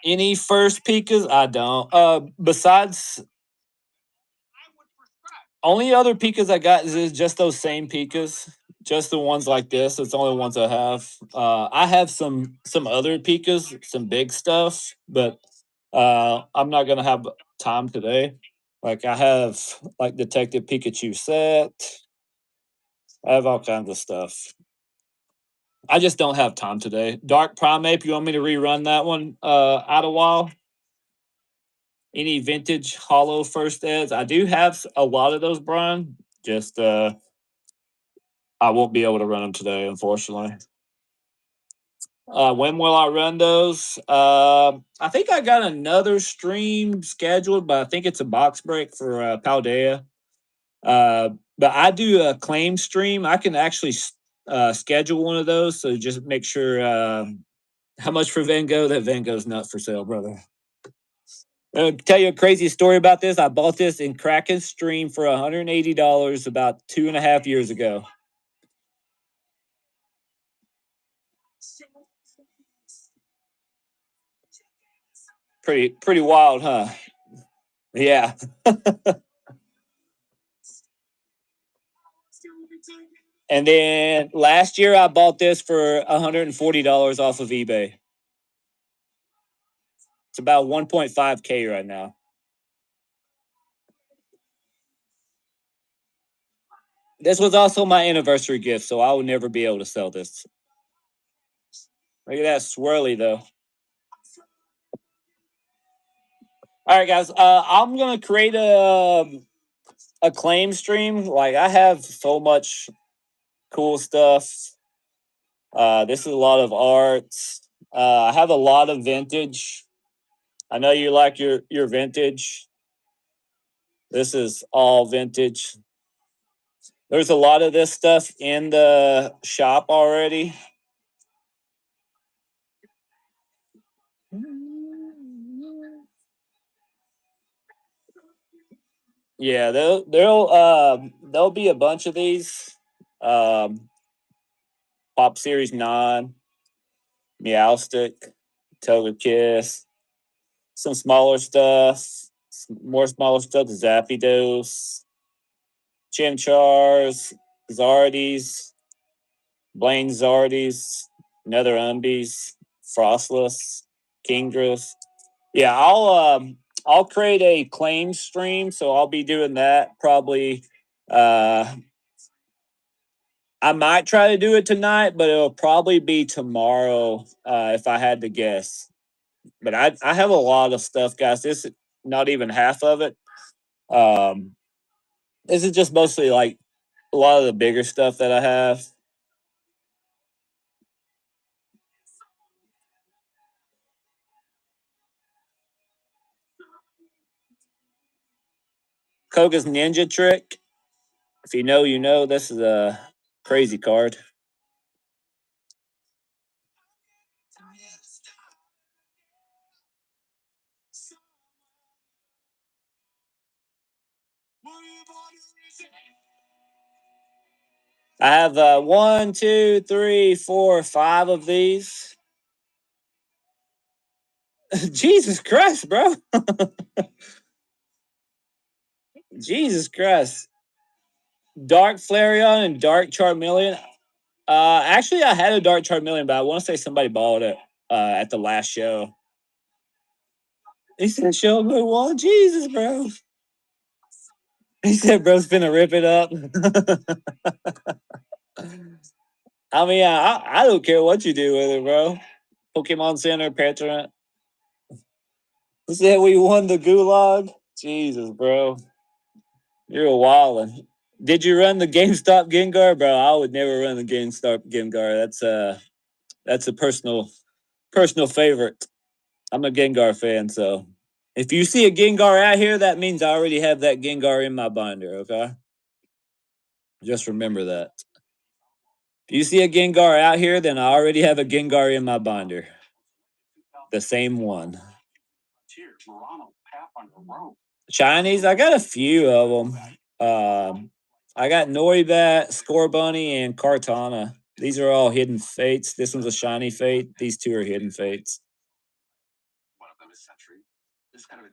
Any first Pikas? I don't. Besides, only other Pikas I got is just those same Pikas. Just the ones like this. It's the only ones I have. I have some other Pikas, some big stuff, but I'm not gonna have time today. Like I have like Detective Pikachu set. I have all kinds of stuff. I just don't have time today. Dark Primeape, you want me to rerun that one out a while? Any vintage hollow first eds? I do have a lot of those, Brian. Just I won't be able to run them today, unfortunately. When will I run those? I think I got another stream scheduled, but I think it's a box break for Paldea. But I do a claim stream. I can actually schedule one of those. So just make sure how much for Van Gogh? That Van Gogh's not for sale, brother. I'll tell you a crazy story about this. I bought this in Kraken stream for $180 about 2.5 years ago. Pretty wild, huh? Yeah. And then last year I bought this for $140 off of eBay. It's about 1.5K right now. This was also my anniversary gift, so I will never be able to sell this. Look at that swirly though. All right, guys. I'm gonna create a claim stream. Like I have so much cool stuff. This is a lot of art. I have a lot of vintage. I know you like your vintage. This is all vintage. There's a lot of this stuff in the shop already. Yeah, there'll be a bunch of these. Um, Pop Series 9, Meowstick, Togekiss, some smaller stuff, more smaller stuff, Zapdos, Chimchars, Zardis, Blaine Zardis, Nether Umbies, Frostless, Kingdras. Yeah, I'll create a claim stream, so I'll be doing that probably. Uh, I might try to do it tonight, but it'll probably be tomorrow if I had to guess. But I have a lot of stuff, guys. This is not even half of it. Um, this is just mostly like a lot of the bigger stuff that I have. Koga's Ninja Trick. If you know, you know. This is a crazy card. I have one, two, three, four, five of these. Jesus Christ, bro. Jesus Christ. Dark Flareon and Dark Charmeleon. Actually, I had a Dark Charmeleon, but I want to say somebody bought it at the last show. He said, "Show me one, Jesus, bro." He said, "Bro's finna rip it up." I mean, I don't care what you do with it, bro. Pokemon Center, Petra. He said we won the gulag. Jesus, bro, you're a wildin'. Did you run the GameStop Gengar, bro? I would never run the GameStop Gengar. That's a personal favorite. I'm a Gengar fan, so if you see a Gengar out here, that means I already have that Gengar in my binder. Okay, just remember that. If you see a Gengar out here, then I already have a Gengar in my binder. The same one. Chinese, I got a few of them. I got Noibat, Scorbunny, and Cartana. These are all hidden fates. This one's a shiny fate. These two are hidden fates.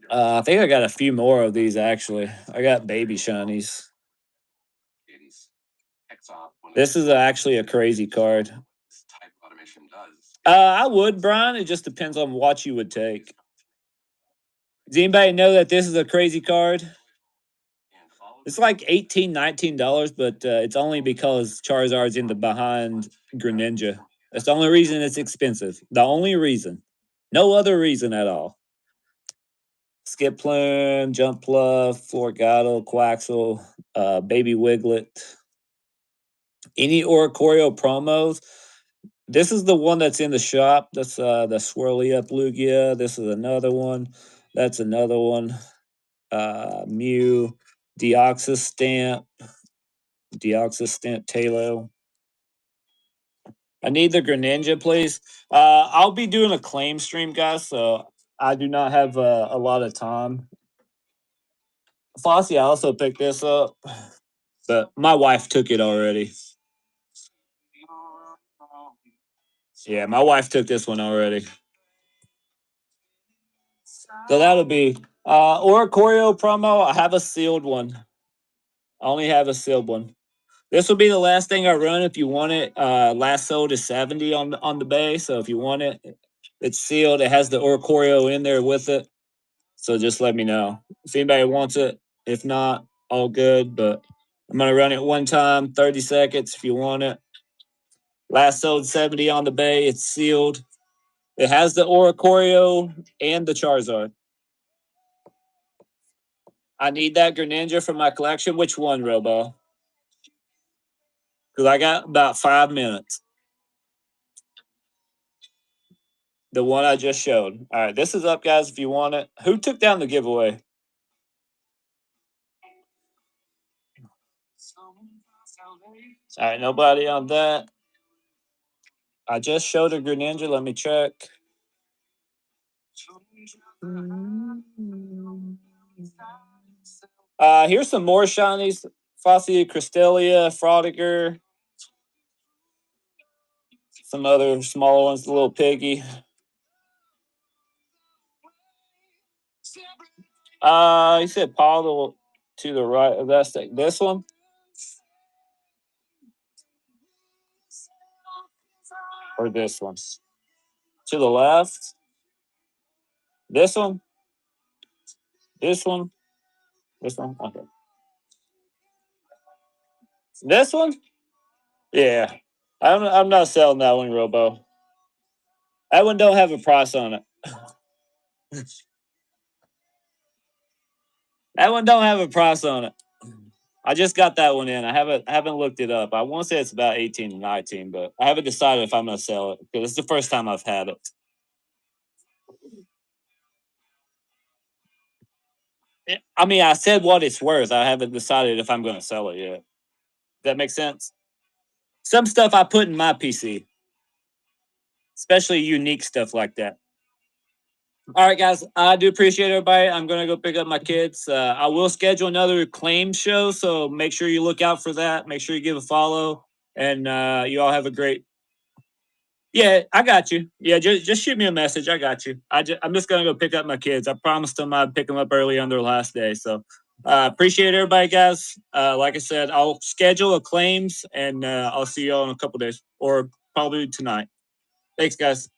I think I got a few more of these actually. I got baby shinies. This is actually a crazy card. I would, Brian. It just depends on what you would take. Does anybody know that this is a crazy card? It's like $18, $19, but it's only because Charizard's in the behind Greninja. That's the only reason it's expensive. The only reason. No other reason at all. Skip Plume, Jump Pluff, Florgato, Quaxel, Baby Wiglet. Any Oricorio promos? This is the one that's in the shop. That's the Swirly Up Lugia. This is another one. That's another one. Mew, Deoxys Stamp, Talo. I need the Greninja, please. I'll be doing a claim stream, guys, so I do not have a lot of time. Fossey, I also picked this up, but my wife took it already. Yeah, my wife took this one already. So that'll be Oricorio promo. I have a sealed one. I only have a sealed one. This will be the last thing I run if you want it. Last sold is 70 on the bay. So if you want it, it's sealed. It has the Oricorio in there with it. So just let me know if anybody wants it. If not, all good. But I'm gonna run it one time, 30 seconds if you want it. Last sold 70 on the bay. It's sealed. It has the Oricorio and the Charizard. I need that Greninja for my collection. Which one, Robo? Because I got about 5 minutes. The one I just showed. All right, this is up, guys. If you want it, who took down the giveaway? All right, nobody on that. I just showed a Greninja. Let me check. Here's some more shinies. Fossia, Crystalia, Frodiger. Some other smaller ones, Little Piggy. He said Paul to the right of that stick. This one? Or this one? To the left? This one? This one? This one? Okay. This one? Yeah. I'm not selling that one, Robo. That one don't have a price on it. That one don't have a price on it. I just got that one in. I haven't looked it up. I want to say it's about 18 to 19, but I haven't decided if I'm going to sell it because it's the first time I've had it. I mean, I said what it's worth. I haven't decided if I'm going to sell it yet. Does that make sense? Some stuff I put in my PC, especially unique stuff like that. All right, guys. I do appreciate everybody. I'm going to go pick up my kids. I will schedule another claim show, so make sure you look out for that. Make sure you give a follow, and you all have a great. Yeah, I got you. Yeah, just shoot me a message. I got you. I'm just going to go pick up my kids. I promised them I'd pick them up early on their last day. So appreciate everybody, guys. Like I said, I'll schedule a claims, and I'll see you all in a couple days or probably tonight. Thanks, guys.